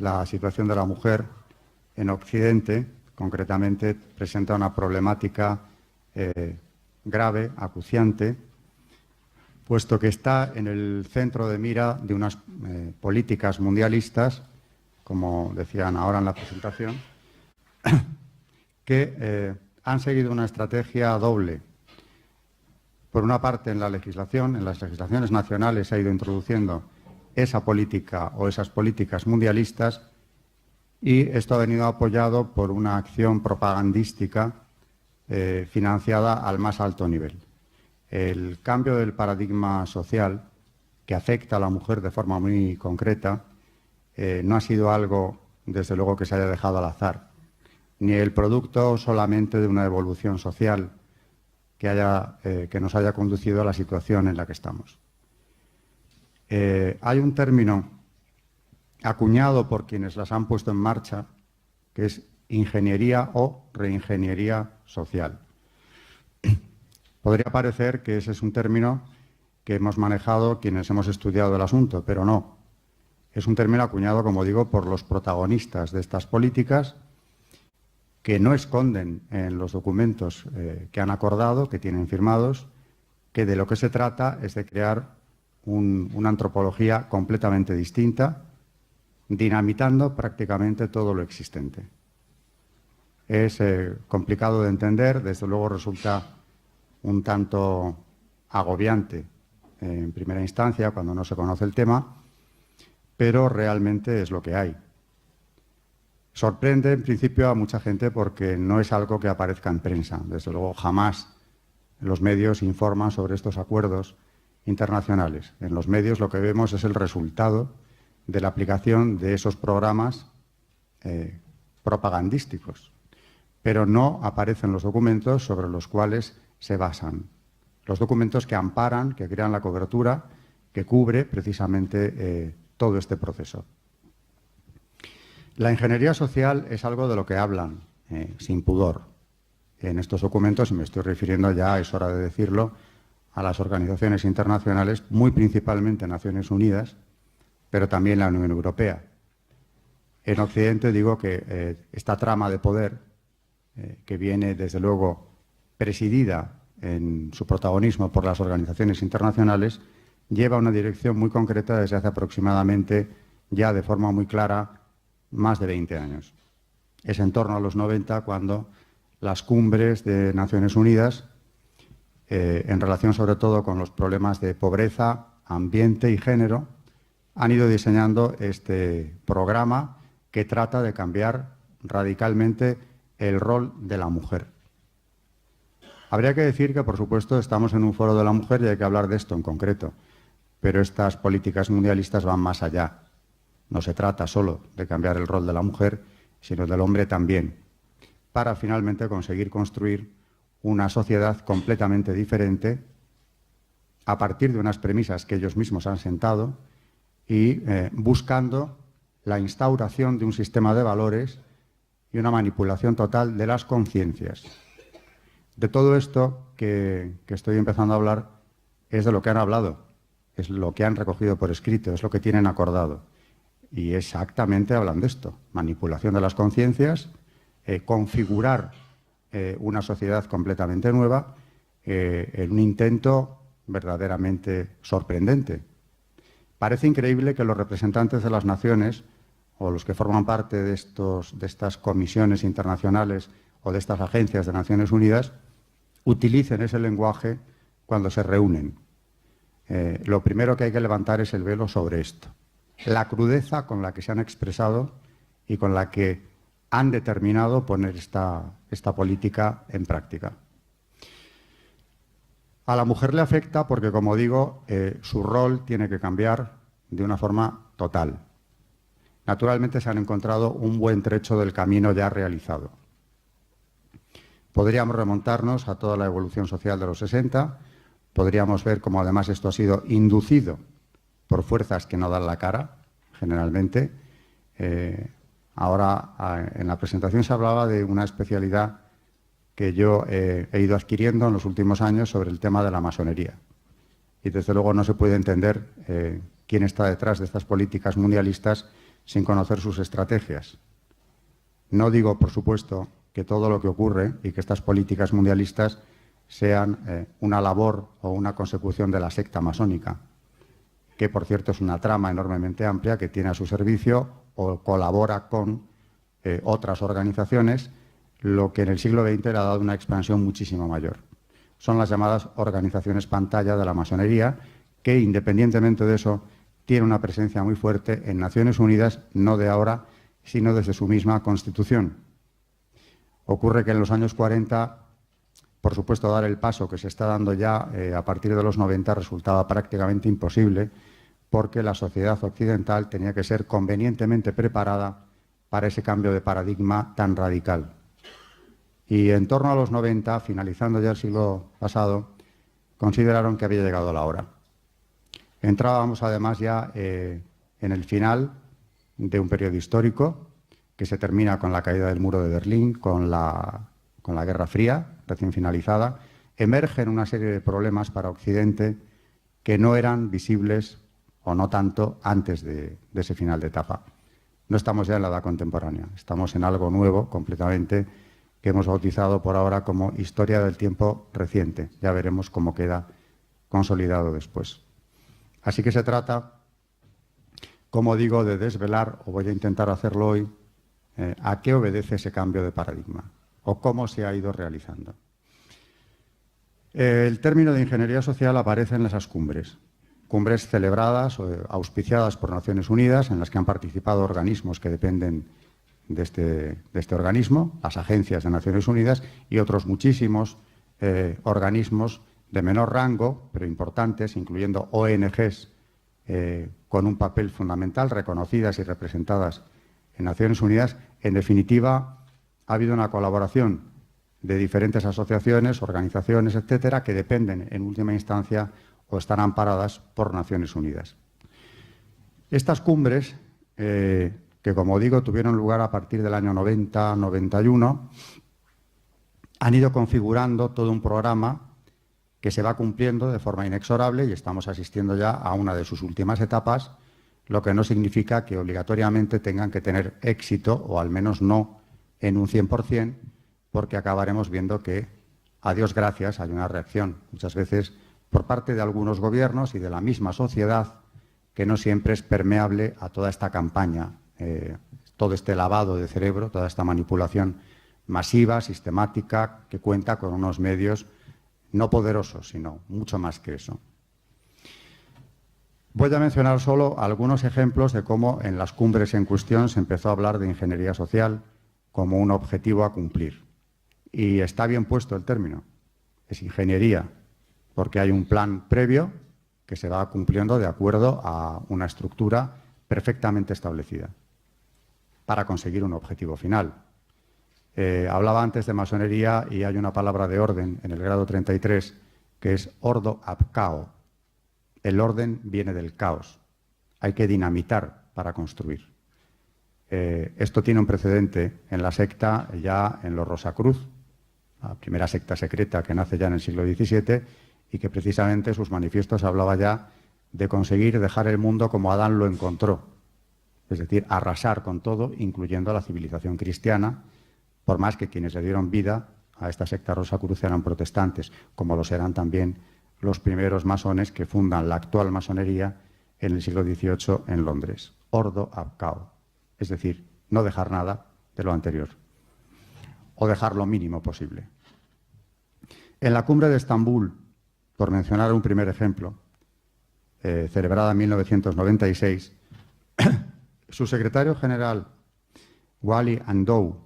la situación de la mujer en Occidente, concretamente, presenta una problemática grave, acuciante, puesto que está en el centro de mira de unas políticas mundialistas, como decían ahora en la presentación, que han seguido una estrategia doble. Por una parte, en las legislaciones nacionales se ha ido introduciendo esa política o esas políticas mundialistas, y esto ha venido apoyado por una acción propagandística financiada al más alto nivel. El cambio del paradigma social que afecta a la mujer de forma muy concreta no ha sido algo, desde luego, que se haya dejado al azar, ni el producto solamente de una evolución social que nos haya conducido a la situación en la que estamos. Hay un término acuñado por quienes las han puesto en marcha, que es ingeniería o reingeniería social. Podría parecer que ese es un término que hemos manejado quienes hemos estudiado el asunto, pero no. Es un término acuñado, como digo, por los protagonistas de estas políticas, que no esconden en los documentos que han acordado, que tienen firmados, que de lo que se trata es de crear una antropología completamente distinta, dinamitando prácticamente todo lo existente. Es complicado de entender, desde luego resulta un tanto agobiante en primera instancia cuando no se conoce el tema, pero realmente es lo que hay. Sorprende en principio a mucha gente porque no es algo que aparezca en prensa. Desde luego jamás los medios informan sobre estos acuerdos internacionales. En los medios lo que vemos es el resultado de la aplicación de esos programas propagandísticos, pero no aparecen los documentos sobre los cuales se basan. Los documentos que amparan, que crean la cobertura, que cubre precisamente todo este proceso. La ingeniería social es algo de lo que hablan sin pudor en estos documentos, y me estoy refiriendo ya, es hora de decirlo, a las organizaciones internacionales, muy principalmente Naciones Unidas, pero también la Unión Europea. En Occidente digo que esta trama de poder, que viene desde luego presidida en su protagonismo por las organizaciones internacionales, lleva una dirección muy concreta desde hace aproximadamente, ya de forma muy clara, más de 20 años. Es en torno a los 90 cuando las cumbres de Naciones Unidas, en relación sobre todo con los problemas de pobreza, ambiente y género, han ido diseñando este programa que trata de cambiar radicalmente el rol de la mujer. Habría que decir que, por supuesto, estamos en un foro de la mujer y hay que hablar de esto en concreto, pero estas políticas mundialistas van más allá. No se trata solo de cambiar el rol de la mujer, sino del hombre también, para finalmente conseguir construir una sociedad completamente diferente a partir de unas premisas que ellos mismos han sentado y buscando la instauración de un sistema de valores y una manipulación total de las conciencias. De todo esto que estoy empezando a hablar es de lo que han hablado, es lo que han recogido por escrito, es lo que tienen acordado. Y exactamente hablan de esto, manipulación de las conciencias, configurar una sociedad completamente nueva en un intento verdaderamente sorprendente. Parece increíble que los representantes de las naciones o los que forman parte de estas comisiones internacionales o de estas agencias de Naciones Unidas utilicen ese lenguaje cuando se reúnen. Lo primero que hay que levantar es el velo sobre esto. La crudeza con la que se han expresado y con la que han determinado poner esta política en práctica. A la mujer le afecta porque, como digo, su rol tiene que cambiar de una forma total. Naturalmente se han encontrado un buen trecho del camino ya realizado. Podríamos remontarnos a toda la evolución social de los 60, podríamos ver cómo además esto ha sido inducido por fuerzas que no dan la cara, generalmente. Ahora, en la presentación se hablaba de una especialidad que yo he ido adquiriendo en los últimos años sobre el tema de la masonería. Y desde luego no se puede entender quién está detrás de estas políticas mundialistas sin conocer sus estrategias. No digo, por supuesto, que todo lo que ocurre y que estas políticas mundialistas sean una labor o una consecución de la secta masónica, que, por cierto, es una trama enormemente amplia que tiene a su servicio o colabora con otras organizaciones, lo que en el siglo XX le ha dado una expansión muchísimo mayor. Son las llamadas organizaciones pantalla de la masonería, que, independientemente de eso, tiene una presencia muy fuerte en Naciones Unidas, no de ahora, sino desde su misma Constitución. Ocurre que en los años 40, por supuesto, dar el paso que se está dando ya a partir de los 90 resultaba prácticamente imposible, porque la sociedad occidental tenía que ser convenientemente preparada para ese cambio de paradigma tan radical. Y en torno a los 90, finalizando ya el siglo pasado, consideraron que había llegado la hora. Entrábamos además ya en el final de un periodo histórico que se termina con la caída del muro de Berlín, con la Guerra Fría, recién finalizada. Emergen una serie de problemas para Occidente que no eran visibles, o no tanto, antes de ese final de etapa. No estamos ya en la edad contemporánea, estamos en algo nuevo completamente, que hemos bautizado por ahora como historia del tiempo reciente. Ya veremos cómo queda consolidado después. Así que se trata, como digo, de desvelar, o voy a intentar hacerlo hoy, a qué obedece ese cambio de paradigma o cómo se ha ido realizando. El término de ingeniería social aparece en esas cumbres celebradas o auspiciadas por Naciones Unidas, en las que han participado organismos que dependen de este organismo, las agencias de Naciones Unidas y otros muchísimos organismos de menor rango, pero importantes, incluyendo ONGs con un papel fundamental, reconocidas y representadas en Naciones Unidas. En definitiva, ha habido una colaboración de diferentes asociaciones, organizaciones, etcétera, que dependen en última instancia o están amparadas por Naciones Unidas. Estas cumbres, que como digo tuvieron lugar a partir del año 90-91, han ido configurando todo un programa que se va cumpliendo de forma inexorable y estamos asistiendo ya a una de sus últimas etapas, lo que no significa que obligatoriamente tengan que tener éxito, o al menos no en un 100%, porque acabaremos viendo que, a Dios gracias, hay una reacción muchas veces por parte de algunos gobiernos y de la misma sociedad, que no siempre es permeable a toda esta campaña, todo este lavado de cerebro, toda esta manipulación masiva, sistemática, que cuenta con unos medios no poderosos, sino mucho más que eso. Voy a mencionar solo algunos ejemplos de cómo en las cumbres en cuestión se empezó a hablar de ingeniería social como un objetivo a cumplir. Y está bien puesto el término, es ingeniería, porque hay un plan previo que se va cumpliendo de acuerdo a una estructura perfectamente establecida para conseguir un objetivo final. Hablaba antes de masonería y hay una palabra de orden en el grado 33 que es ordo ab cao. El orden viene del caos. Hay que dinamitar para construir. Esto tiene un precedente en la secta, ya en los Rosacruz, la primera secta secreta que nace ya en el siglo XVII y que precisamente sus manifiestos hablaba ya de conseguir dejar el mundo como Adán lo encontró, es decir, arrasar con todo, incluyendo la civilización cristiana, por más que quienes le dieron vida a esta secta Rosacruz eran protestantes, como lo serán también los primeros masones que fundan la actual masonería en el siglo XVIII en Londres. Ordo ab cao, es decir, no dejar nada de lo anterior, o dejar lo mínimo posible. En la cumbre de Estambul, por mencionar un primer ejemplo, celebrada en 1996, su secretario general, Wally Andow,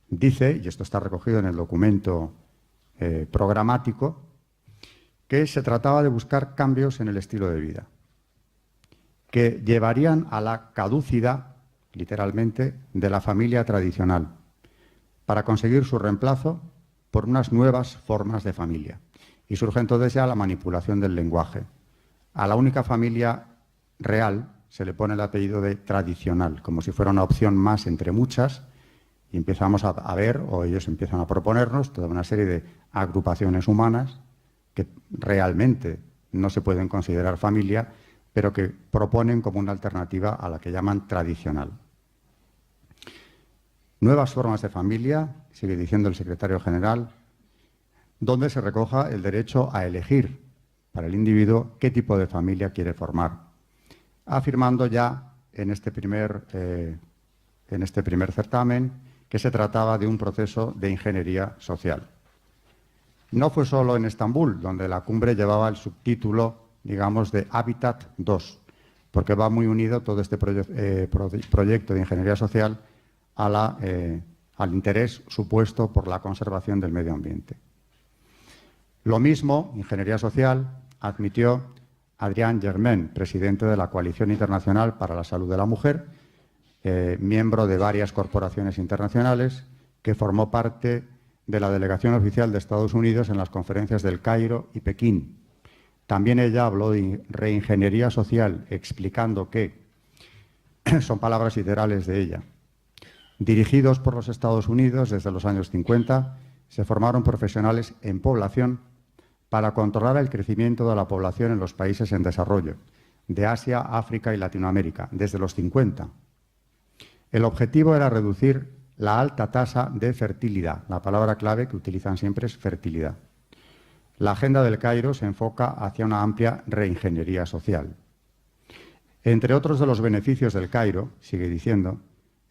dice, y esto está recogido en el documento programático, que se trataba de buscar cambios en el estilo de vida, que llevarían a la caducidad, literalmente, de la familia tradicional, para conseguir su reemplazo por unas nuevas formas de familia. Y surge entonces ya la manipulación del lenguaje. A la única familia real se le pone el apellido de tradicional, como si fuera una opción más entre muchas, y empezamos a ver, o ellos empiezan a proponernos, toda una serie de agrupaciones humanas que realmente no se pueden considerar familia, pero que proponen como una alternativa a la que llaman tradicional. Nuevas formas de familia, sigue diciendo el secretario general, donde se recoja el derecho a elegir para el individuo qué tipo de familia quiere formar, afirmando ya en este primer certamen que se trataba de un proceso de ingeniería social. No fue solo en Estambul, donde la cumbre llevaba el subtítulo, digamos, de Hábitat 2, porque va muy unido todo este proyecto de ingeniería social al interés supuesto por la conservación del medio ambiente. Lo mismo, ingeniería social, admitió Adrián Germain, presidente de la Coalición Internacional para la Salud de la Mujer, miembro de varias corporaciones internacionales, que formó parte de la delegación oficial de Estados Unidos en las conferencias del Cairo y Pekín. También ella habló de reingeniería social, explicando que, son palabras literales de ella, dirigidos por los Estados Unidos desde los años 50, se formaron profesionales en población para controlar el crecimiento de la población en los países en desarrollo, de Asia, África y Latinoamérica, desde los 50. El objetivo era reducir la alta tasa de fertilidad. La palabra clave que utilizan siempre es fertilidad. La agenda del Cairo se enfoca hacia una amplia reingeniería social. Entre otros de los beneficios del Cairo, sigue diciendo,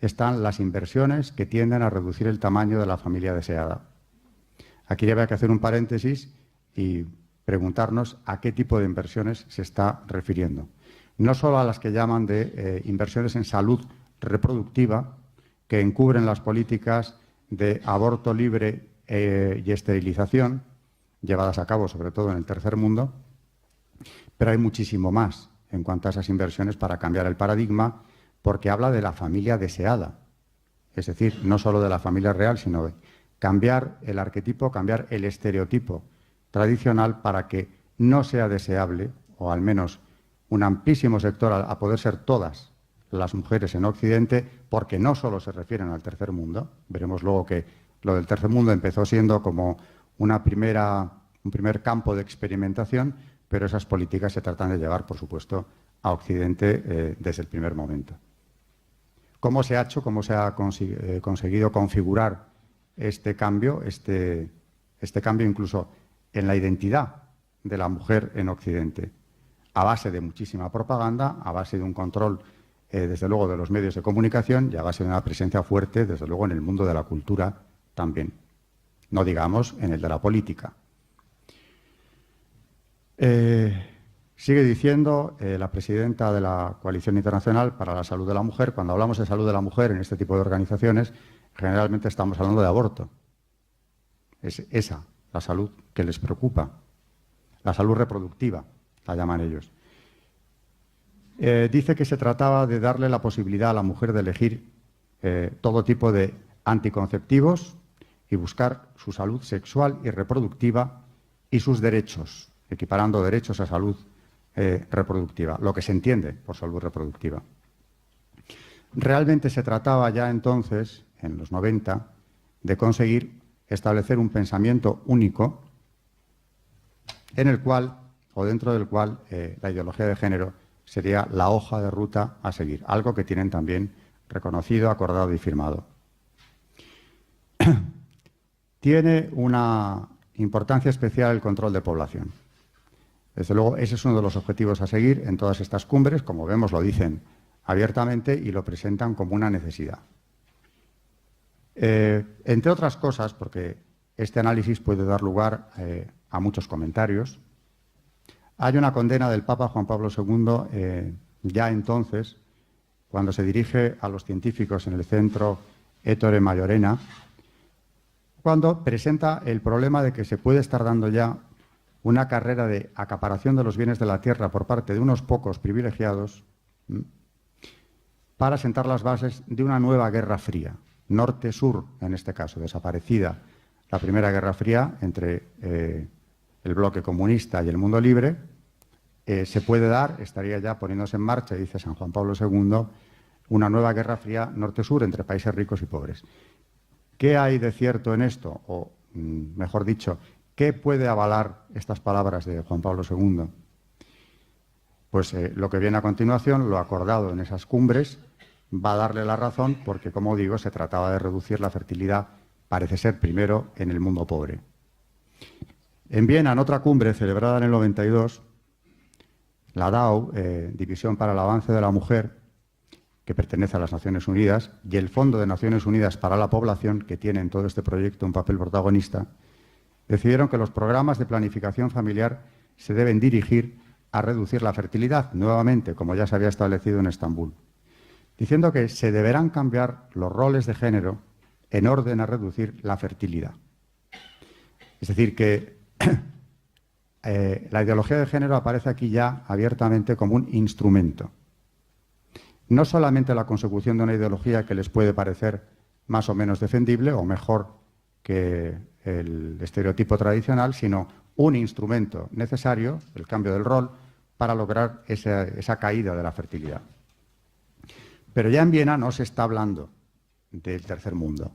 están las inversiones que tienden a reducir el tamaño de la familia deseada. Aquí habría que hacer un paréntesis y preguntarnos a qué tipo de inversiones se está refiriendo. No solo a las que llaman de inversiones en salud reproductiva, que encubren las políticas de aborto libre y esterilización, llevadas a cabo sobre todo en el tercer mundo, pero hay muchísimo más en cuanto a esas inversiones para cambiar el paradigma, porque habla de la familia deseada, es decir, no solo de la familia real, sino de cambiar el arquetipo, cambiar el estereotipo tradicional para que no sea deseable, o al menos un amplísimo sector, a poder ser todas las mujeres en Occidente, porque no solo se refieren al tercer mundo. Veremos luego que lo del tercer mundo empezó siendo como un primer campo de experimentación, pero esas políticas se tratan de llevar, por supuesto, a Occidente desde el primer momento. ¿Cómo se ha hecho, cómo se ha conseguido configurar este cambio incluso en la identidad de la mujer en Occidente? A base de muchísima propaganda, a base de un control, desde luego, de los medios de comunicación y a base de una presencia fuerte, desde luego, en el mundo de la cultura también. No digamos en el de la política. Sigue diciendo la presidenta de la Coalición Internacional para la Salud de la Mujer, cuando hablamos de salud de la mujer en este tipo de organizaciones, generalmente estamos hablando de aborto. Es esa la salud que les preocupa, la salud reproductiva, la llaman ellos. Dice que se trataba de darle la posibilidad a la mujer de elegir todo tipo de anticonceptivos y buscar su salud sexual y reproductiva y sus derechos, equiparando derechos a salud reproductiva, lo que se entiende por salud reproductiva. Realmente se trataba ya entonces, en los 90, de conseguir establecer un pensamiento único en el cual, o dentro del cual, la ideología de género sería la hoja de ruta a seguir, algo que tienen también reconocido, acordado y firmado. Tiene una importancia especial el control de población. Desde luego, ese es uno de los objetivos a seguir en todas estas cumbres. Como vemos, lo dicen abiertamente y lo presentan como una necesidad. Entre otras cosas, porque este análisis puede dar lugar a muchos comentarios, hay una condena del Papa Juan Pablo II, ya entonces, cuando se dirige a los científicos en el centro Ettore Majorena, cuando presenta el problema de que se puede estar dando ya una carrera de acaparación de los bienes de la tierra por parte de unos pocos privilegiados para sentar las bases de una nueva guerra fría, norte-sur en este caso, desaparecida la primera guerra fría entre el bloque comunista y el mundo libre. Se puede dar, estaría ya poniéndose en marcha, dice San Juan Pablo II, una nueva guerra fría norte-sur entre países ricos y pobres. ¿Qué hay de cierto en esto? O, mejor dicho, ¿qué puede avalar estas palabras de Juan Pablo II? Pues lo que viene a continuación, lo acordado en esas cumbres, va a darle la razón porque, como digo, se trataba de reducir la fertilidad, parece ser, primero en el mundo pobre. En Viena, en otra cumbre celebrada en el 92, la DAO, División para el Avance de la Mujer, que pertenece a las Naciones Unidas, y el Fondo de Naciones Unidas para la Población, que tiene en todo este proyecto un papel protagonista, decidieron que los programas de planificación familiar se deben dirigir a reducir la fertilidad, nuevamente, como ya se había establecido en Estambul, diciendo que se deberán cambiar los roles de género en orden a reducir la fertilidad. Es decir, que la ideología de género aparece aquí ya abiertamente como un instrumento. No solamente la consecución de una ideología que les puede parecer más o menos defendible o mejor que el estereotipo tradicional, sino un instrumento necesario, el cambio del rol, para lograr esa caída de la fertilidad. Pero ya en Viena no se está hablando del tercer mundo,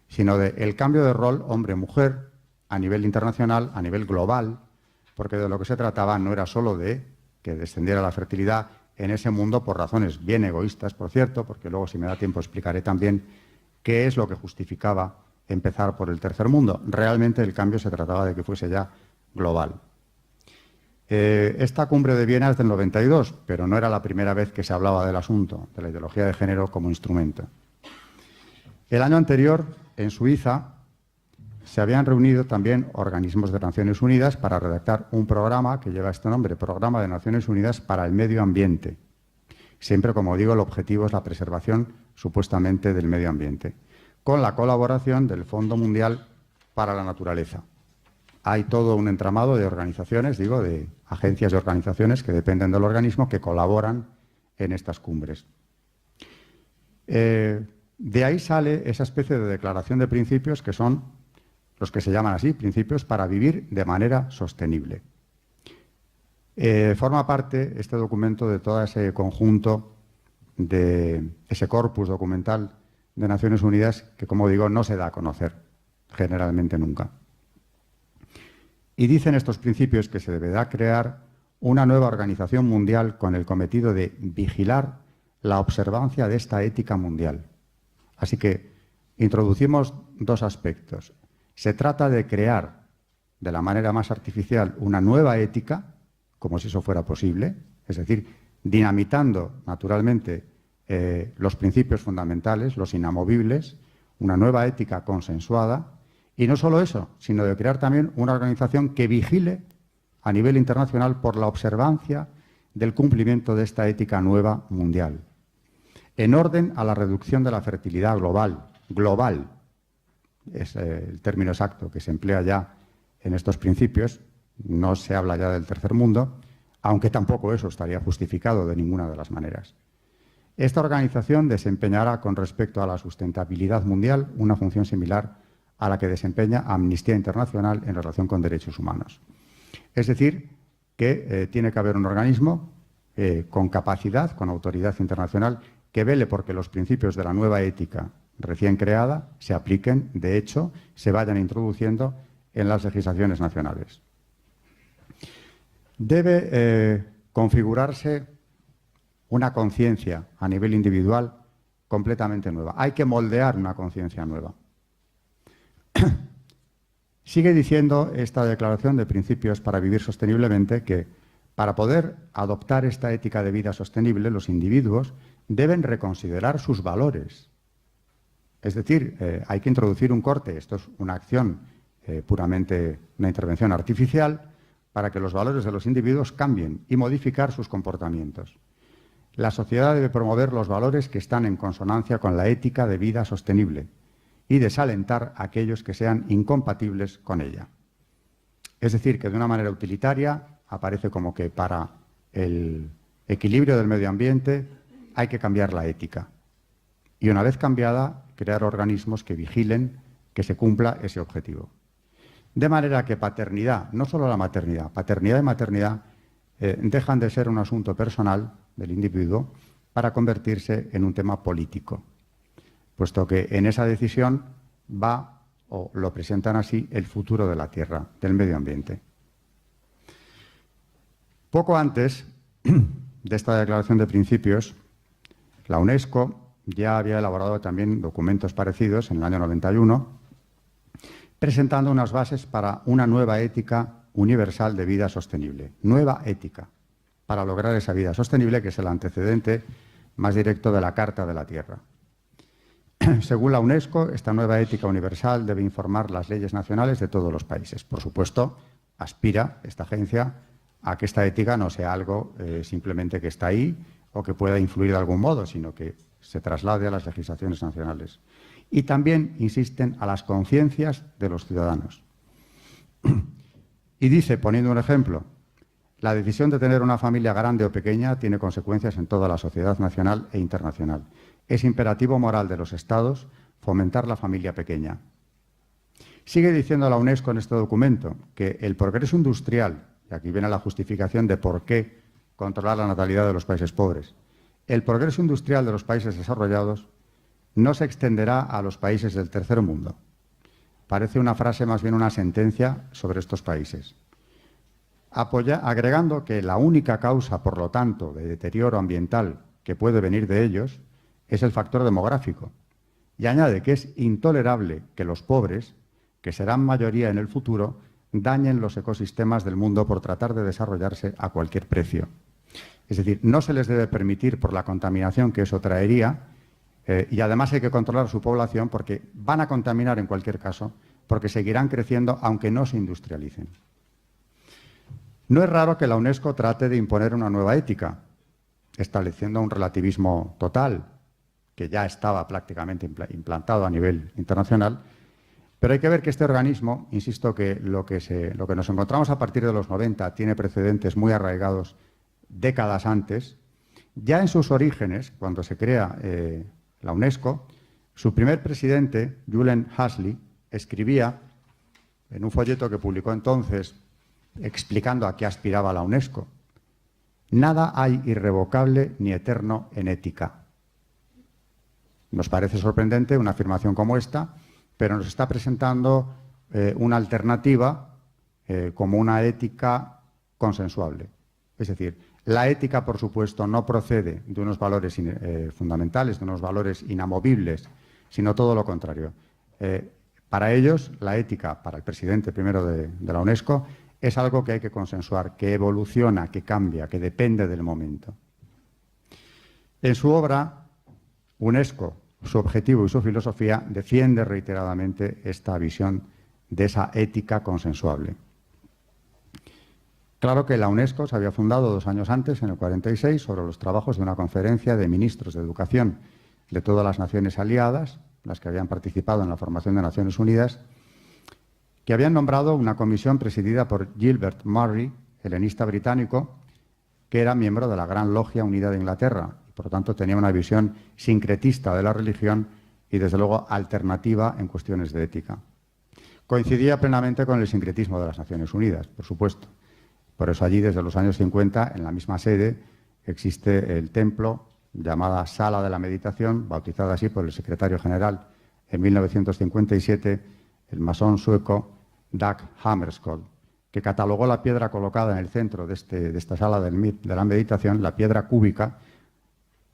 sino del cambio de rol hombre-mujer a nivel internacional, a nivel global, porque de lo que se trataba no era solo de que descendiera la fertilidad en ese mundo por razones bien egoístas, por cierto, porque luego, si me da tiempo, explicaré también qué es lo que justificaba empezar por el tercer mundo. Realmente el cambio se trataba de que fuese ya global. Esta cumbre de Viena es del 92, pero no era la primera vez que se hablaba del asunto, de la ideología de género como instrumento. El año anterior, en Suiza, se habían reunido también organismos de Naciones Unidas para redactar un programa que lleva este nombre, Programa de Naciones Unidas para el Medio Ambiente. Siempre, como digo, el objetivo es la preservación, supuestamente, del medio ambiente, con la colaboración del Fondo Mundial para la Naturaleza. Hay todo un entramado de organizaciones, de agencias y organizaciones que dependen del organismo que colaboran en estas cumbres. De ahí sale esa especie de declaración de principios que son los que se llaman así, principios para vivir de manera sostenible. Forma parte este documento de todo ese conjunto, de ese corpus documental de Naciones Unidas que, como digo, no se da a conocer generalmente nunca. Y dicen estos principios que se deberá crear una nueva organización mundial con el cometido de vigilar la observancia de esta ética mundial. Así que introducimos dos aspectos. Se trata de crear de la manera más artificial una nueva ética, como si eso fuera posible, es decir, dinamitando naturalmente los principios fundamentales, los inamovibles, una nueva ética consensuada. Y no solo eso, sino de crear también una organización que vigile a nivel internacional por la observancia del cumplimiento de esta ética nueva mundial, en orden a la reducción de la fertilidad global. Global es el término exacto que se emplea ya en estos principios, no se habla ya del tercer mundo, aunque tampoco eso estaría justificado de ninguna de las maneras. Esta organización desempeñará con respecto a la sustentabilidad mundial una función similar a la que desempeña Amnistía Internacional en relación con derechos humanos. Es decir, que tiene que haber un organismo con capacidad, con autoridad internacional, que vele porque los principios de la nueva ética recién creada se apliquen, de hecho, se vayan introduciendo en las legislaciones nacionales. Debe configurarse una conciencia a nivel individual completamente nueva. Hay que moldear una conciencia nueva. Sigue diciendo esta declaración de principios para vivir sosteniblemente que para poder adoptar esta ética de vida sostenible, los individuos deben reconsiderar sus valores. Es decir, hay que introducir un corte, esto es una acción puramente una intervención artificial, para que los valores de los individuos cambien y modificar sus comportamientos. La sociedad debe promover los valores que están en consonancia con la ética de vida sostenible y desalentar a aquellos que sean incompatibles con ella. Es decir, que de una manera utilitaria aparece como que para el equilibrio del medio ambiente hay que cambiar la ética. Y una vez cambiada, crear organismos que vigilen que se cumpla ese objetivo. De manera que paternidad, no solo la maternidad, paternidad y maternidad dejan de ser un asunto personal del individuo para convertirse en un tema político, puesto que en esa decisión va, o lo presentan así, el futuro de la Tierra, del medio ambiente. Poco antes, de esta Declaración de Principios, la UNESCO ya había elaborado también documentos parecidos en el año 91, presentando unas bases para una nueva ética universal de vida sostenible. Nueva ética para lograr esa vida sostenible, que es el antecedente más directo de la Carta de la Tierra. Según la UNESCO, esta nueva ética universal debe informar las leyes nacionales de todos los países. Por supuesto, aspira esta agencia a que esta ética no sea algo simplemente que está ahí o que pueda influir de algún modo, sino que se traslade a las legislaciones nacionales. Y también insisten a las conciencias de los ciudadanos. Y dice, poniendo un ejemplo, la decisión de tener una familia grande o pequeña tiene consecuencias en toda la sociedad nacional e internacional. Es imperativo moral de los Estados fomentar la familia pequeña. Sigue diciendo la UNESCO en este documento que el progreso industrial, y aquí viene la justificación de por qué controlar la natalidad de los países pobres, el progreso industrial de los países desarrollados no se extenderá a los países del tercer mundo. Parece una frase, más bien una sentencia sobre estos países. Agregando que la única causa, por lo tanto, de deterioro ambiental que puede venir de ellos es el factor demográfico. Y añade que es intolerable que los pobres, que serán mayoría en el futuro, dañen los ecosistemas del mundo por tratar de desarrollarse a cualquier precio. Es decir, no se les debe permitir por la contaminación que eso traería, y además hay que controlar su población porque van a contaminar en cualquier caso, porque seguirán creciendo aunque no se industrialicen. No es raro que la UNESCO trate de imponer una nueva ética, estableciendo un relativismo total, que ya estaba prácticamente implantado a nivel internacional, pero hay que ver que este organismo, insisto que lo que nos encontramos a partir de los 90 tiene precedentes muy arraigados décadas antes. Ya en sus orígenes, cuando se crea la UNESCO, su primer presidente, Julian Huxley, escribía en un folleto que publicó entonces explicando a qué aspiraba la UNESCO: nada hay irrevocable ni eterno en ética. Nos parece sorprendente una afirmación como esta, pero nos está presentando una alternativa como una ética consensuable. Es decir, la ética, por supuesto, no procede de unos valores fundamentales, de unos valores inamovibles, sino todo lo contrario. Para ellos, la ética, para el presidente primero de la UNESCO, es algo que hay que consensuar, que evoluciona, que cambia, que depende del momento. En su obra, UNESCO, su objetivo y su filosofía, defiende reiteradamente esta visión de esa ética consensuable. Claro que la UNESCO se había fundado 2 años antes, en el 46, sobre los trabajos de una conferencia de ministros de educación de todas las naciones aliadas, las que habían participado en la formación de Naciones Unidas, que habían nombrado una comisión presidida por Gilbert Murray, helenista británico, que era miembro de la Gran Logia Unida de Inglaterra. Por lo tanto, tenía una visión sincretista de la religión y, desde luego, alternativa en cuestiones de ética. Coincidía plenamente con el sincretismo de las Naciones Unidas, por supuesto. Por eso allí, desde los años 50, en la misma sede, existe el templo llamada Sala de la Meditación, bautizada así por el secretario general en 1957, el masón sueco Dag Hammarskjöld, que catalogó la piedra colocada en el centro de esta Sala de la Meditación, la piedra cúbica,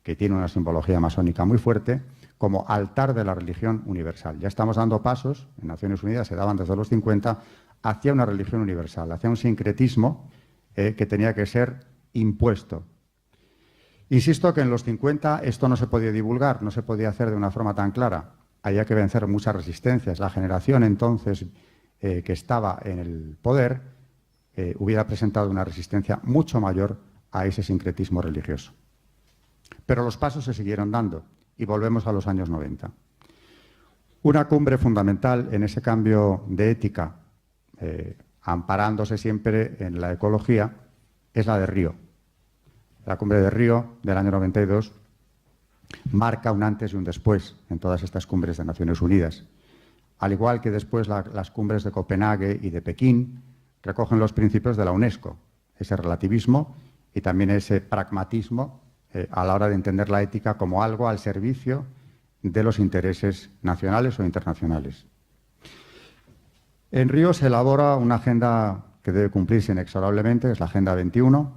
que tiene una simbología masónica muy fuerte, como altar de la religión universal. Ya estamos dando pasos, en Naciones Unidas se daban desde los 50, hacia una religión universal, hacia un sincretismo que tenía que ser impuesto. Insisto que en los 50 esto no se podía divulgar, no se podía hacer de una forma tan clara. Había que vencer muchas resistencias. La generación entonces que estaba en el poder hubiera presentado una resistencia mucho mayor a ese sincretismo religioso. Pero los pasos se siguieron dando y volvemos a los años 90. Una cumbre fundamental en ese cambio de ética, amparándose siempre en la ecología, es la de Río. La cumbre de Río del año 92 marca un antes y un después en todas estas cumbres de Naciones Unidas. Al igual que después las cumbres de Copenhague y de Pekín recogen los principios de la UNESCO, ese relativismo y también ese pragmatismo a la hora de entender la ética como algo al servicio de los intereses nacionales o internacionales. En Río se elabora una agenda que debe cumplirse inexorablemente, es la Agenda 21,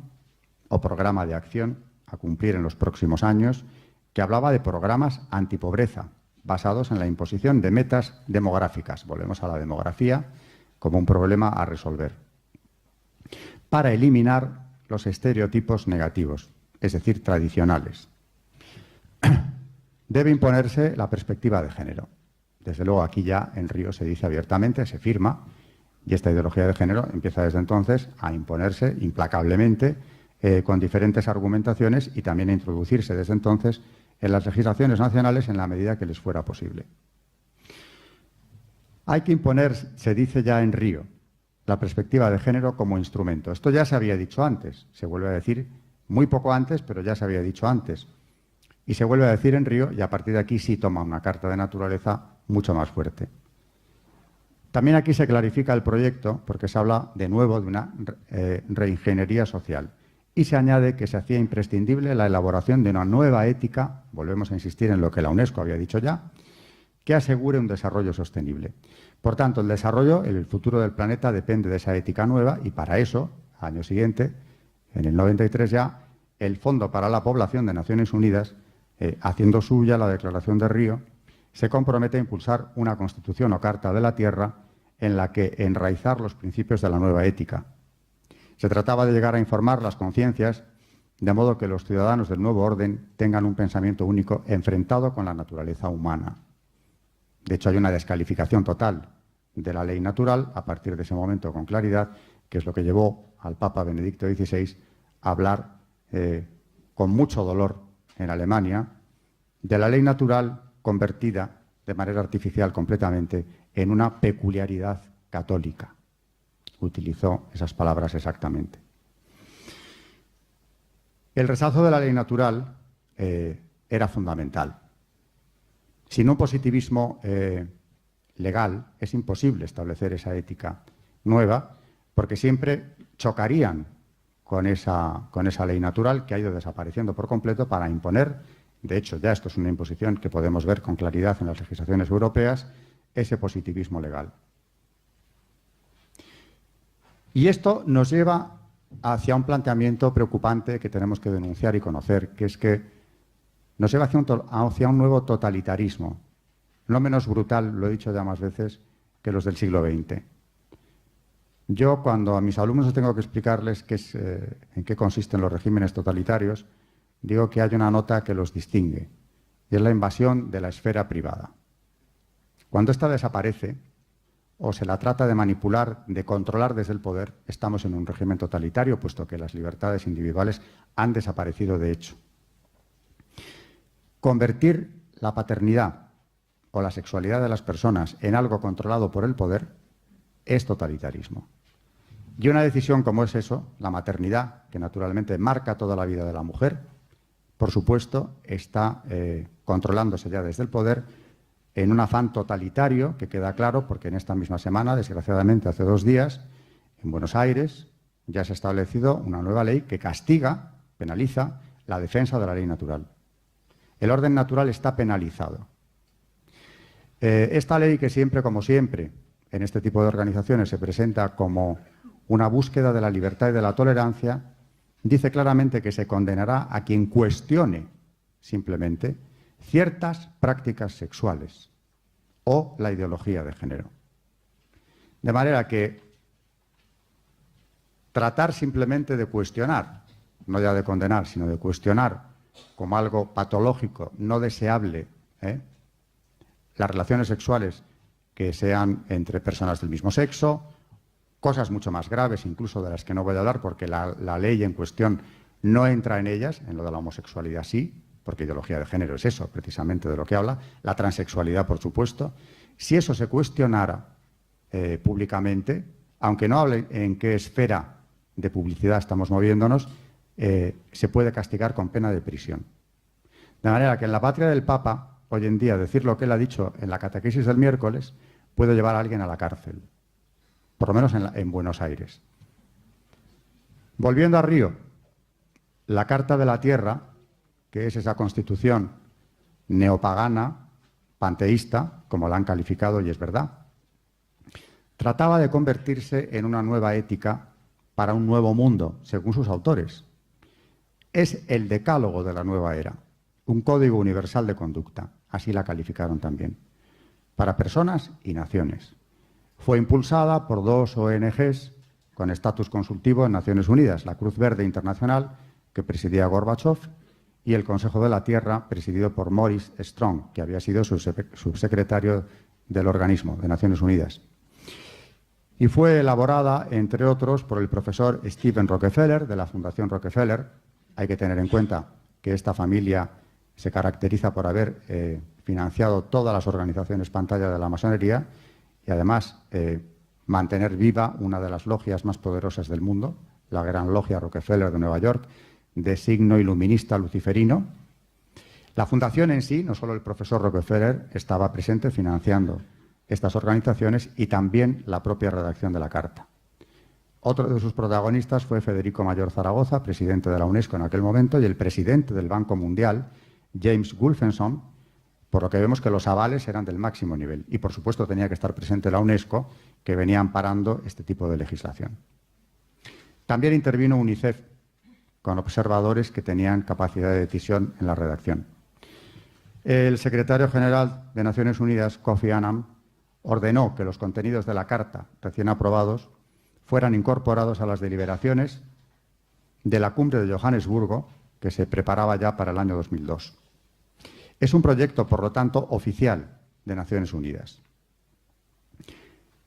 o programa de acción a cumplir en los próximos años, que hablaba de programas antipobreza, basados en la imposición de metas demográficas. Volvemos a la demografía como un problema a resolver. Para eliminar los estereotipos negativos, es decir, tradicionales. Debe imponerse la perspectiva de género. Desde luego, aquí ya en Río se dice abiertamente, se firma, y esta ideología de género empieza desde entonces a imponerse implacablemente con diferentes argumentaciones y también a introducirse desde entonces en las legislaciones nacionales en la medida que les fuera posible. Hay que imponer, se dice ya en Río, la perspectiva de género como instrumento. Esto ya se había dicho antes, se vuelve a decir muy poco antes, pero ya se había dicho antes. Y se vuelve a decir en Río y a partir de aquí sí toma una carta de naturaleza mucho más fuerte. También aquí se clarifica el proyecto porque se habla de nuevo de una reingeniería social y se añade que se hacía imprescindible la elaboración de una nueva ética, volvemos a insistir en lo que la UNESCO había dicho ya, que asegure un desarrollo sostenible. Por tanto, el desarrollo, el futuro del planeta depende de esa ética nueva y para eso, año siguiente, en el 93 ya, el Fondo para la Población de Naciones Unidas, haciendo suya la Declaración de Río, se compromete a impulsar una Constitución o Carta de la Tierra en la que enraizar los principios de la nueva ética. Se trataba de llegar a informar las conciencias de modo que los ciudadanos del nuevo orden tengan un pensamiento único enfrentado con la naturaleza humana. De hecho, hay una descalificación total de la ley natural a partir de ese momento con claridad, que es lo que llevó al Papa Benedicto XVI a hablar con mucho dolor en Alemania de la ley natural convertida de manera artificial completamente en una peculiaridad católica. Utilizó esas palabras exactamente. El rechazo de la ley natural era fundamental. Sin un positivismo legal es imposible establecer esa ética nueva porque siempre chocarían con esa ley natural que ha ido desapareciendo por completo para imponer, de hecho ya esto es una imposición que podemos ver con claridad en las legislaciones europeas, ese positivismo legal. Y esto nos lleva hacia un planteamiento preocupante que tenemos que denunciar y conocer, que es que nos lleva hacia un nuevo totalitarismo, no menos brutal, lo he dicho ya más veces, que los del siglo XX. Yo, cuando a mis alumnos tengo que explicarles en qué consisten los regímenes totalitarios, digo que hay una nota que los distingue, y es la invasión de la esfera privada. Cuando ésta desaparece, o se la trata de manipular, de controlar desde el poder, estamos en un régimen totalitario, puesto que las libertades individuales han desaparecido de hecho. Convertir la paternidad o la sexualidad de las personas en algo controlado por el poder es totalitarismo. Y una decisión como es eso, la maternidad, que naturalmente marca toda la vida de la mujer, por supuesto, está controlándose ya desde el poder en un afán totalitario, que queda claro porque en esta misma semana, desgraciadamente hace 2 días, en Buenos Aires ya se ha establecido una nueva ley que castiga, penaliza, la defensa de la ley natural. El orden natural está penalizado. Esta ley que siempre, como siempre, en este tipo de organizaciones se presenta como una búsqueda de la libertad y de la tolerancia, dice claramente que se condenará a quien cuestione simplemente ciertas prácticas sexuales o la ideología de género. De manera que tratar simplemente de cuestionar, no ya de condenar, sino de cuestionar como algo patológico, no deseable, las relaciones sexuales que sean entre personas del mismo sexo, cosas mucho más graves, incluso de las que no voy a hablar porque la ley en cuestión no entra en ellas, en lo de la homosexualidad sí, porque ideología de género es eso, precisamente de lo que habla, la transexualidad, por supuesto. Si eso se cuestionara públicamente, aunque no hable en qué esfera de publicidad estamos moviéndonos, se puede castigar con pena de prisión. De manera que en la patria del Papa, hoy en día, decir lo que él ha dicho en la catequesis del miércoles puede llevar a alguien a la cárcel, por lo menos en Buenos Aires. Volviendo a Río, la Carta de la Tierra, que es esa constitución neopagana, panteísta, como la han calificado y es verdad, trataba de convertirse en una nueva ética para un nuevo mundo, según sus autores. Es el decálogo de la nueva era, un código universal de conducta, así la calificaron también, para personas y naciones. Fue impulsada por dos ONGs con estatus consultivo en Naciones Unidas, la Cruz Verde Internacional, que presidía Gorbachov, y el Consejo de la Tierra, presidido por Maurice Strong, que había sido subsecretario del organismo de Naciones Unidas. Y fue elaborada, entre otros, por el profesor Stephen Rockefeller, de la Fundación Rockefeller. Hay que tener en cuenta que esta familia se caracteriza por haber financiado todas las organizaciones pantalla de la masonería y, además, mantener viva una de las logias más poderosas del mundo, la Gran Logia Rockefeller de Nueva York, de signo iluminista luciferino. La fundación en sí, no solo el profesor Rockefeller, estaba presente financiando estas organizaciones y también la propia redacción de la Carta. Otro de sus protagonistas fue Federico Mayor Zaragoza, presidente de la UNESCO en aquel momento, y el presidente del Banco Mundial, James Wolfensohn, por lo que vemos que los avales eran del máximo nivel. Y, por supuesto, tenía que estar presente la UNESCO, que venía amparando este tipo de legislación. También intervino UNICEF, con observadores que tenían capacidad de decisión en la redacción. El secretario general de Naciones Unidas, Kofi Annan, ordenó que los contenidos de la Carta, recién aprobados, fueran incorporados a las deliberaciones de la cumbre de Johannesburgo, que se preparaba ya para el año 2002. Es un proyecto, por lo tanto, oficial de Naciones Unidas.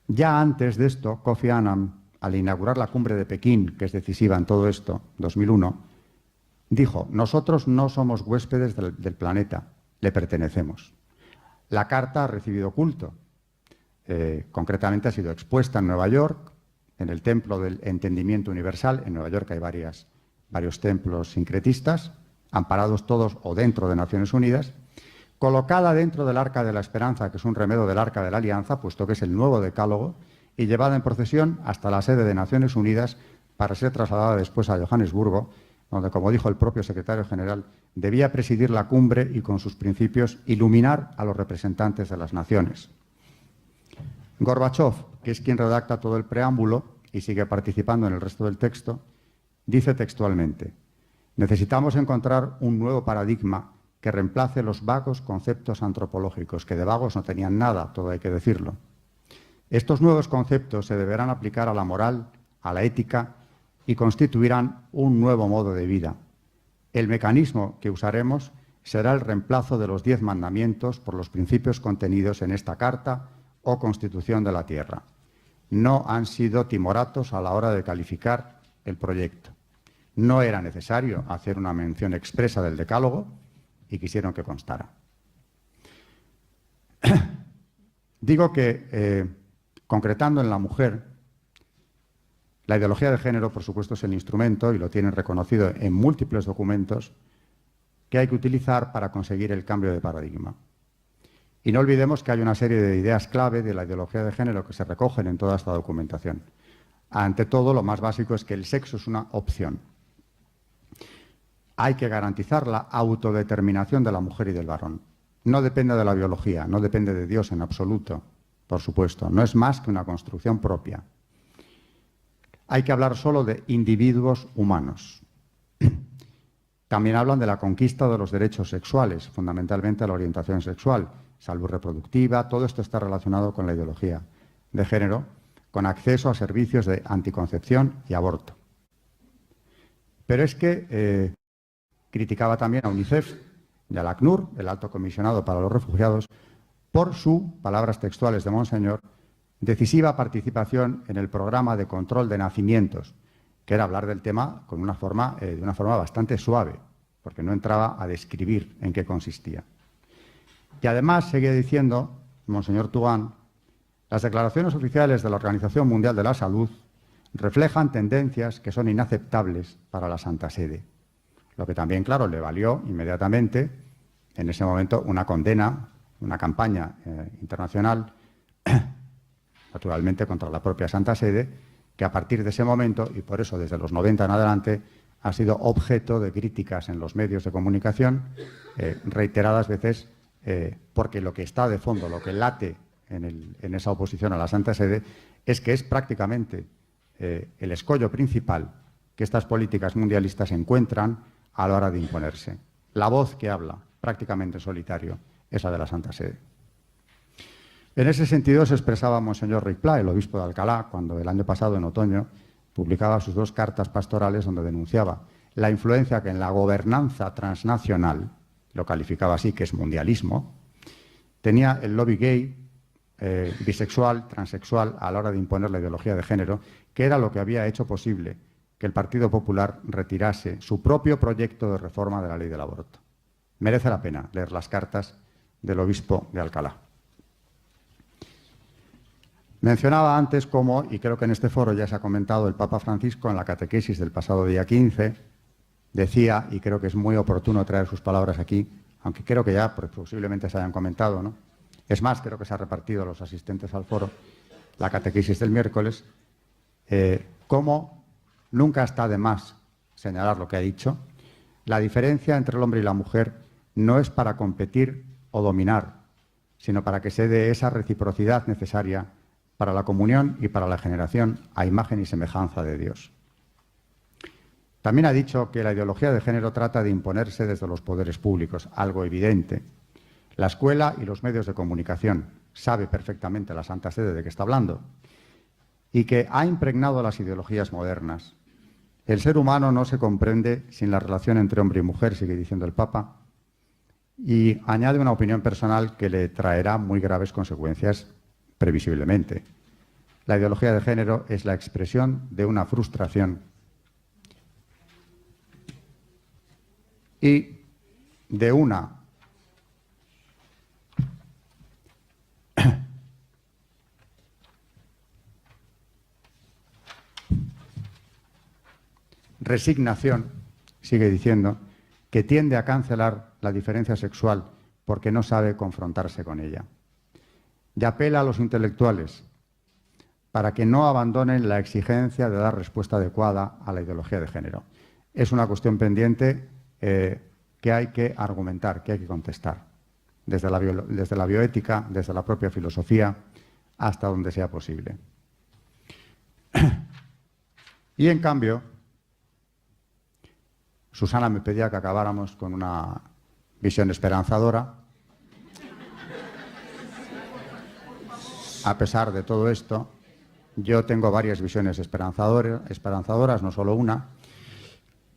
Ya antes de esto, Kofi Annan, al inaugurar la cumbre de Pekín, que es decisiva en todo esto, 2001, dijo: nosotros no somos huéspedes del planeta, le pertenecemos. La Carta ha recibido culto. Concretamente ha sido expuesta en Nueva York, en el Templo del Entendimiento Universal. En Nueva York hay varios templos sincretistas, amparados todos o dentro de Naciones Unidas, colocada dentro del Arca de la Esperanza, que es un remedo del Arca de la Alianza, puesto que es el nuevo decálogo, y llevada en procesión hasta la sede de Naciones Unidas para ser trasladada después a Johannesburgo, donde, como dijo el propio secretario general, debía presidir la cumbre y, con sus principios, iluminar a los representantes de las naciones. Gorbachov, que es quien redacta todo el preámbulo y sigue participando en el resto del texto, dice textualmente: necesitamos encontrar un nuevo paradigma que reemplace los vagos conceptos antropológicos, que de vagos no tenían nada, todo hay que decirlo. Estos nuevos conceptos se deberán aplicar a la moral, a la ética, y constituirán un nuevo modo de vida. El mecanismo que usaremos será el reemplazo de los 10 mandamientos por los principios contenidos en esta Carta o Constitución de la Tierra. No han sido timoratos a la hora de calificar el proyecto. No era necesario hacer una mención expresa del decálogo y quisieron que constara. Digo que, concretando en la mujer, la ideología de género, por supuesto, es el instrumento, y lo tienen reconocido en múltiples documentos, que hay que utilizar para conseguir el cambio de paradigma. Y no olvidemos que hay una serie de ideas clave de la ideología de género que se recogen en toda esta documentación. Ante todo, lo más básico es que el sexo es una opción. Hay que garantizar la autodeterminación de la mujer y del varón. No depende de la biología, no depende de Dios en absoluto, por supuesto. No es más que una construcción propia. Hay que hablar solo de individuos humanos. También hablan de la conquista de los derechos sexuales, fundamentalmente la orientación sexual, salud reproductiva. Todo esto está relacionado con la ideología de género, con acceso a servicios de anticoncepción y aborto. Pero es que criticaba también a UNICEF y al ACNUR, el Alto Comisionado para los Refugiados, por su, palabras textuales de Monseñor, decisiva participación en el programa de control de nacimientos, que era hablar del tema de una forma bastante suave, porque no entraba a describir en qué consistía. Y además seguía diciendo Monseñor Tougan: las declaraciones oficiales de la Organización Mundial de la Salud reflejan tendencias que son inaceptables para la Santa Sede. Lo que también, claro, le valió inmediatamente, en ese momento, una condena, una campaña internacional, naturalmente contra la propia Santa Sede, que a partir de ese momento, y por eso desde los 90 en adelante, ha sido objeto de críticas en los medios de comunicación, reiteradas veces, porque lo que está de fondo, lo que late en esa oposición a la Santa Sede, es que es prácticamente el escollo principal que estas políticas mundialistas encuentran a la hora de imponerse. La voz que habla, prácticamente en solitario, es la de la Santa Sede. En ese sentido se expresaba Monseñor Ric Pla, el obispo de Alcalá, cuando el año pasado, en otoño, publicaba sus 2 cartas pastorales donde denunciaba la influencia que en la gobernanza transnacional, lo calificaba así, que es mundialismo, tenía el lobby gay, bisexual, transexual, a la hora de imponer la ideología de género, que era lo que había hecho posible que el Partido Popular retirase su propio proyecto de reforma de la ley del aborto. Merece la pena leer las cartas del obispo de Alcalá. Mencionaba antes cómo, y creo que en este foro ya se ha comentado, el Papa Francisco en la catequesis del pasado día 15 decía, y creo que es muy oportuno traer sus palabras aquí, aunque creo que ya posiblemente se hayan comentado, ¿no? Es más, creo que se ha repartido a los asistentes al foro la catequesis del miércoles, cómo nunca está de más señalar lo que ha dicho. La diferencia entre el hombre y la mujer no es para competir o dominar, sino para que se dé esa reciprocidad necesaria para la comunión y para la generación a imagen y semejanza de Dios. También ha dicho que la ideología de género trata de imponerse desde los poderes públicos, algo evidente. La escuela y los medios de comunicación, sabe perfectamente la Santa Sede de qué está hablando, y que ha impregnado las ideologías modernas. El ser humano no se comprende sin la relación entre hombre y mujer, sigue diciendo el Papa, y añade una opinión personal que le traerá muy graves consecuencias previsiblemente. La ideología de género es la expresión de una frustración y de una resignación, sigue diciendo, que tiende a cancelar la diferencia sexual porque no sabe confrontarse con ella. Y apela a los intelectuales para que no abandonen la exigencia de dar respuesta adecuada a la ideología de género. Es una cuestión pendiente que hay que argumentar, que hay que contestar, desde la bioética, desde la propia filosofía, hasta donde sea posible. Y en cambio, Susana me pedía que acabáramos con una visión esperanzadora. A pesar de todo esto, yo tengo varias visiones esperanzadoras, no solo una,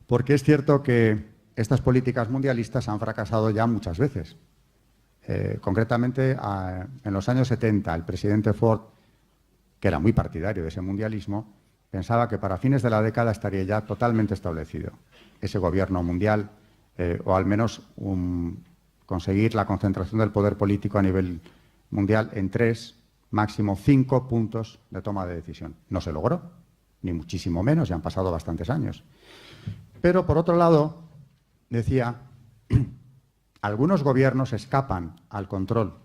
porque es cierto que estas políticas mundialistas han fracasado ya muchas veces. Concretamente, en los años 70, el presidente Ford, que era muy partidario de ese mundialismo, pensaba que para fines de la década estaría ya totalmente establecido ese gobierno mundial, o al menos conseguir la concentración del poder político a nivel mundial en 3, máximo 5 puntos de toma de decisión. No se logró, ni muchísimo menos, ya han pasado bastantes años. Pero, por otro lado, decía, algunos gobiernos escapan al control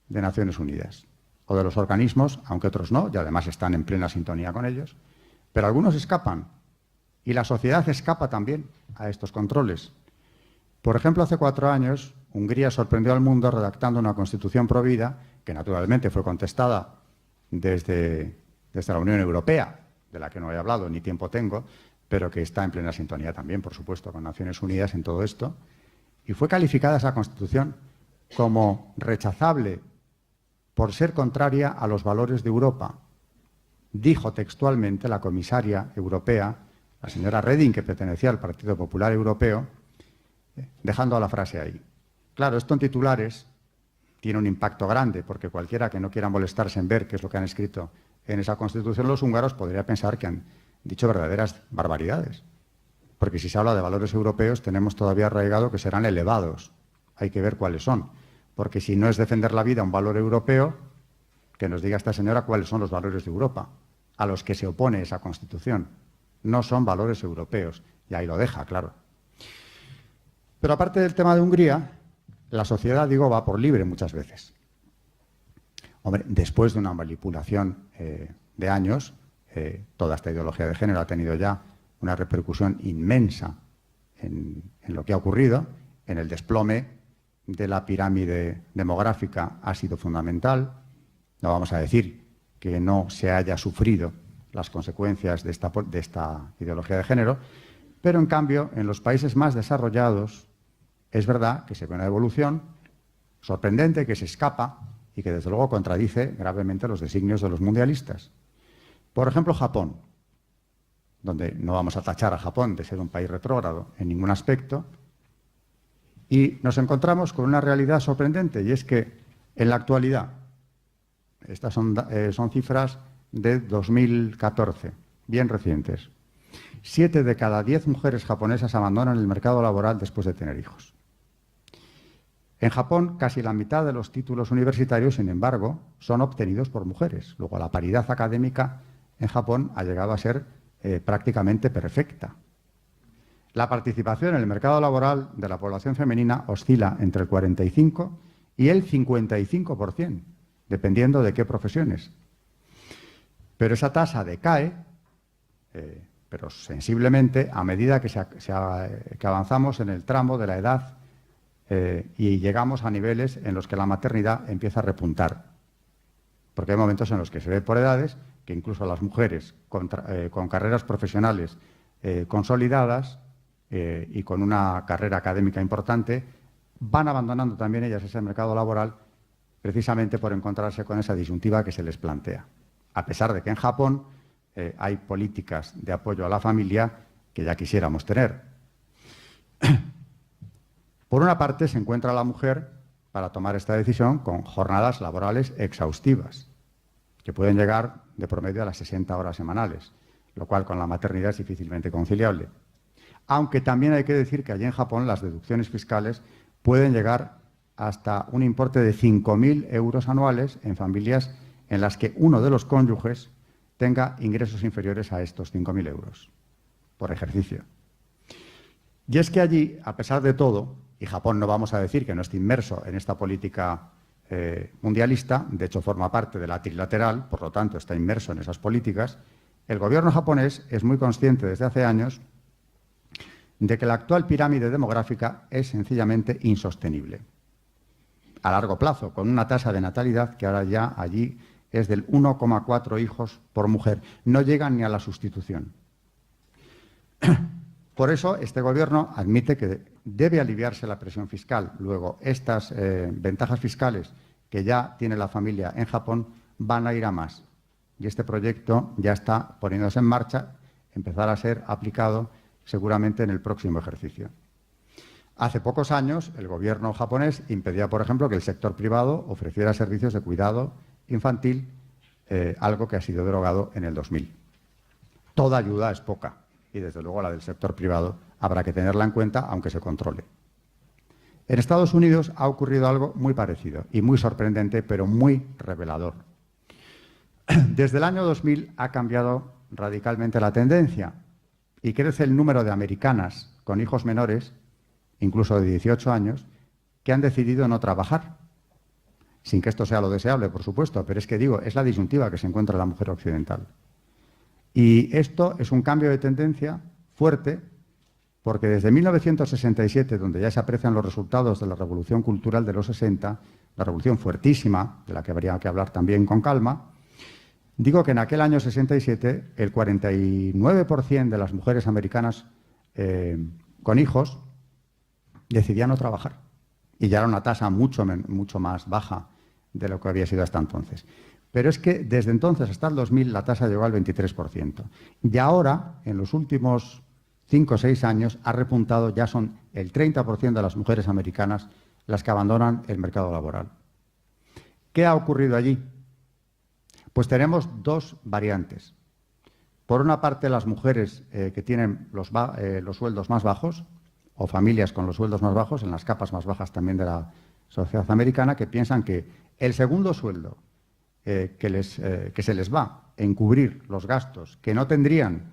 de Naciones Unidas o de los organismos, aunque otros no, y además están en plena sintonía con ellos, pero algunos escapan, y la sociedad escapa también a estos controles. Por ejemplo, hace 4 años, Hungría sorprendió al mundo redactando una constitución provida, que naturalmente fue contestada desde la Unión Europea, de la que no he hablado ni tiempo tengo, pero que está en plena sintonía también, por supuesto, con Naciones Unidas en todo esto, y fue calificada esa constitución como rechazable por ser contraria a los valores de Europa. Dijo textualmente la comisaria europea, la señora Reding, que pertenecía al Partido Popular Europeo, dejando la frase ahí. Claro, esto en titulares tiene un impacto grande, porque cualquiera que no quiera molestarse en ver qué es lo que han escrito en esa Constitución los húngaros podría pensar que han dicho verdaderas barbaridades. Porque si se habla de valores europeos, tenemos todavía arraigado que serán elevados. Hay que ver cuáles son. Porque si no es defender la vida un valor europeo, que nos diga esta señora cuáles son los valores de Europa, a los que se opone esa Constitución. No son valores europeos. Y ahí lo deja, claro. Pero aparte del tema de Hungría, la sociedad, digo, va por libre muchas veces. Hombre, después de una manipulación de años, toda esta ideología de género ha tenido ya una repercusión inmensa en lo que ha ocurrido, en el desplome de la pirámide demográfica ha sido fundamental. No vamos a decir que no se haya sufrido las consecuencias de esta ideología de género, Pero, en cambio, en los países más desarrollados es verdad que se ve una evolución sorprendente que se escapa y que, desde luego, contradice gravemente los designios de los mundialistas. Por ejemplo, Japón, donde no vamos a tachar a Japón de ser un país retrógrado en ningún aspecto, y nos encontramos con una realidad sorprendente, y es que en la actualidad, estas son cifras de 2014, bien recientes, 7 de cada 10 mujeres japonesas abandonan el mercado laboral después de tener hijos. En Japón, casi la mitad de los títulos universitarios, sin embargo, son obtenidos por mujeres. Luego, la paridad académica en Japón ha llegado a ser prácticamente perfecta. La participación en el mercado laboral de la población femenina oscila entre el 45 y el 55%, dependiendo de qué profesiones. Pero esa tasa decae, pero sensiblemente, a medida que avanzamos en el tramo de la edad y llegamos a niveles en los que la maternidad empieza a repuntar. Porque hay momentos en los que se ve por edades que incluso las mujeres con carreras profesionales consolidadas y con una carrera académica importante van abandonando también ellas ese mercado laboral precisamente por encontrarse con esa disyuntiva que se les plantea. A pesar de que en Japón hay políticas de apoyo a la familia que ya quisiéramos tener. Por una parte, se encuentra la mujer para tomar esta decisión con jornadas laborales exhaustivas, que pueden llegar de promedio a las 60 horas semanales, lo cual con la maternidad es difícilmente conciliable. Aunque también hay que decir que allí en Japón las deducciones fiscales pueden llegar hasta un importe de 5.000 euros anuales en familias en las que uno de los cónyuges tenga ingresos inferiores a estos 5.000 euros por ejercicio. Y es que allí, a pesar de todo, y Japón no vamos a decir que no esté inmerso en esta política mundialista, de hecho forma parte de la trilateral, por lo tanto está inmerso en esas políticas, el gobierno japonés es muy consciente desde hace años de que la actual pirámide demográfica es sencillamente insostenible. A largo plazo, con una tasa de natalidad que ahora ya allí es del 1,4 hijos por mujer. No llegan ni a la sustitución. Por eso, este gobierno admite que debe aliviarse la presión fiscal. Luego, estas ventajas fiscales que ya tiene la familia en Japón van a ir a más. Y este proyecto ya está poniéndose en marcha, empezará a ser aplicado seguramente en el próximo ejercicio. Hace pocos años, el gobierno japonés impedía, por ejemplo, que el sector privado ofreciera servicios de cuidado infantil, algo que ha sido derogado en el 2000. Toda ayuda es poca y, desde luego, la del sector privado habrá que tenerla en cuenta, aunque se controle. En Estados Unidos ha ocurrido algo muy parecido y muy sorprendente, pero muy revelador. Desde el año 2000 ha cambiado radicalmente la tendencia y crece el número de americanas con hijos menores, incluso de 18 años, que han decidido no trabajar. Sin que esto sea lo deseable, por supuesto, pero es que digo, es la disyuntiva que se encuentra la mujer occidental. Y esto es un cambio de tendencia fuerte, porque desde 1967, donde ya se aprecian los resultados de la revolución cultural de los 60, la revolución fuertísima, de la que habría que hablar también con calma, digo que en aquel año 67 el 49% de las mujeres americanas con hijos decidían no trabajar. Y ya era una tasa mucho más baja de lo que había sido hasta entonces. Pero es que desde entonces hasta el 2000 la tasa llegó al 23%. Y ahora, en los últimos 5 o 6 años, ha repuntado, ya son el 30% de las mujeres americanas las que abandonan el mercado laboral. ¿Qué ha ocurrido allí? Pues tenemos dos variantes. Por una parte, las mujeres que tienen los sueldos más bajos, o familias con los sueldos más bajos, en las capas más bajas también de la sociedad americana, que piensan que el segundo sueldo que se les va en cubrir los gastos que no tendrían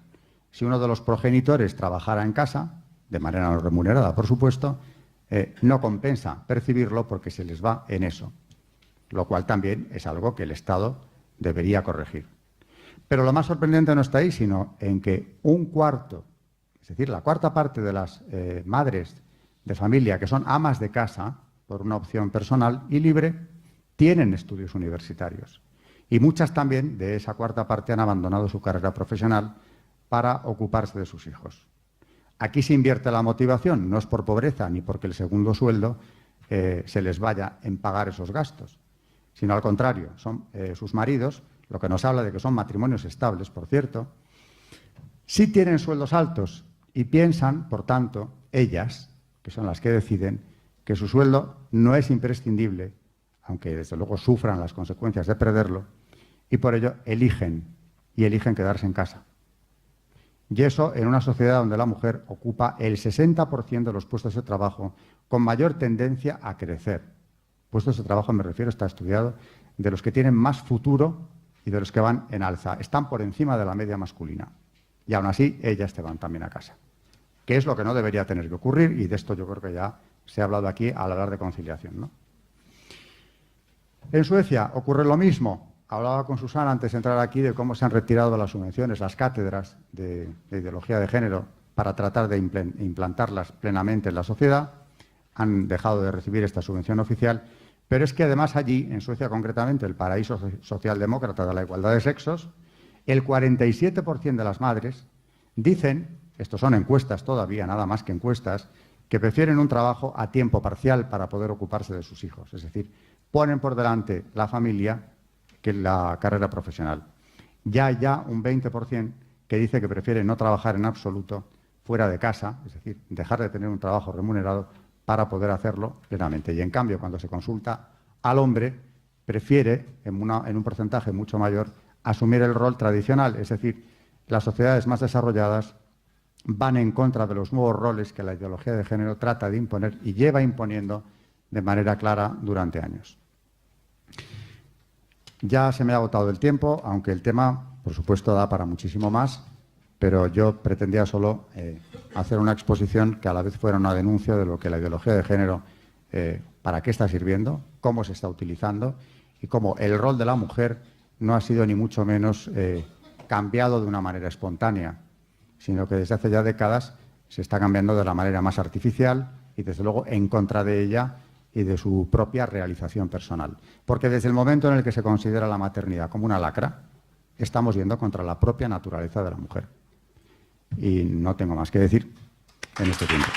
si uno de los progenitores trabajara en casa, de manera no remunerada, por supuesto, no compensa percibirlo porque se les va en eso, lo cual también es algo que el Estado debería corregir. Pero lo más sorprendente no está ahí, sino en que un cuarto, es decir, la cuarta parte de las madres de familia que son amas de casa, por una opción personal y libre, tienen estudios universitarios. Y muchas también de esa cuarta parte han abandonado su carrera profesional para ocuparse de sus hijos. Aquí se invierte la motivación, no es por pobreza ni porque el segundo sueldo se les vaya en pagar esos gastos, sino al contrario, son sus maridos, lo que nos habla de que son matrimonios estables, por cierto, sí tienen sueldos altos y piensan, por tanto, ellas, que son las que deciden, que su sueldo no es imprescindible, aunque desde luego sufran las consecuencias de perderlo, y por ello eligen quedarse en casa. Y eso en una sociedad donde la mujer ocupa el 60% de los puestos de trabajo, con mayor tendencia a crecer. Puestos de trabajo, me refiero, está estudiado, de los que tienen más futuro y de los que van en alza. Están por encima de la media masculina. Y aún así, ellas te van también a casa. Que es lo que no debería tener que ocurrir, y de esto yo creo que ya se ha hablado aquí al hablar de conciliación, ¿no? En Suecia ocurre lo mismo. Hablaba con Susana antes de entrar aquí de cómo se han retirado las subvenciones, las cátedras de ideología de género, para tratar de implantarlas plenamente en la sociedad. Han dejado de recibir esta subvención oficial, pero es que además allí, en Suecia concretamente, el paraíso socialdemócrata de la igualdad de sexos, el 47% de las madres dicen, estos son encuestas todavía, nada más que encuestas, que prefieren un trabajo a tiempo parcial para poder ocuparse de sus hijos. Es decir, ponen por delante la familia que la carrera profesional. Ya un 20% que dice que prefiere no trabajar en absoluto fuera de casa, es decir, dejar de tener un trabajo remunerado para poder hacerlo plenamente. Y en cambio, cuando se consulta al hombre, prefiere, en un porcentaje mucho mayor, asumir el rol tradicional, es decir, las sociedades más desarrolladas van en contra de los nuevos roles que la ideología de género trata de imponer y lleva imponiendo de manera clara durante años. Ya se me ha agotado el tiempo, aunque el tema, por supuesto, da para muchísimo más, pero yo pretendía solo hacer una exposición que a la vez fuera una denuncia de lo que la ideología de género, para qué está sirviendo, cómo se está utilizando y cómo el rol de la mujer no ha sido ni mucho menos cambiado de una manera espontánea, sino que desde hace ya décadas se está cambiando de la manera más artificial y, desde luego, en contra de ella y de su propia realización personal. Porque desde el momento en el que se considera la maternidad como una lacra, estamos yendo contra la propia naturaleza de la mujer. Y no tengo más que decir en este tiempo.